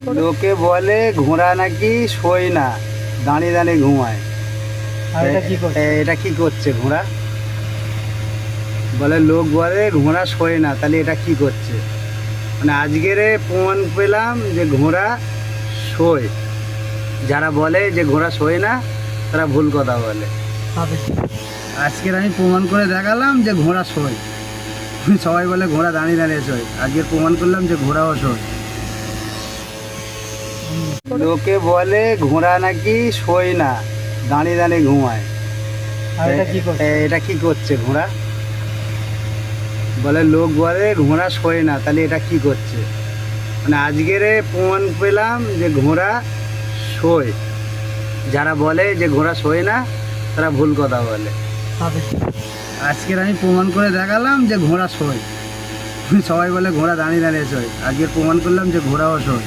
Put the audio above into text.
লোকে বলে ঘোড়া নাকি শোয় না, দাঁড়িয়ে দাঁড়িয়ে ঘুমায়। আর এটা কি করছে? এটা কি করছে ঘোড়া? বলে লোক বলে ঘোড়া শোয় না, তাহলে এটা কি করছে? মানে আজকের প্রমাণ পেলাম যে ঘোড়া শোয়। যারা বলে যে ঘোড়া শোয় না তারা ভুল কথা বলে। হবে কি? আজকের আমি প্রমাণ করে দেখালাম যে ঘোড়া শোয়। সবাই বলে ঘোড়া দাঁড়িয়ে দাঁড়িয়ে শোয়, আজকে প্রমাণ করলাম যে ঘোড়াও শোয়। লোকে বলে ঘোড়া নাকি শোয় না, দাঁড়িয়ে দাঁড়িয়ে ঘুমায়। আর এটা কি করছে? এটা কি করছে ঘোড়া? বলে লোক বলে ঘোড়া শোয় না, তাহলে এটা কি করছে? মানে আজকের প্রমাণ পেলাম যে ঘোড়া শোয়। যারা বলে যে ঘোড়া শোয় না তারা ভুল কথা বলে। হবে কি? আজকের আমি প্রমাণ করে দেখালাম যে ঘোড়া শোয়। সবাই বলে ঘোড়া দাঁড়িয়ে দাঁড়িয়ে শোয়, আজকে প্রমাণ করলাম যে ঘোড়াও শোয়।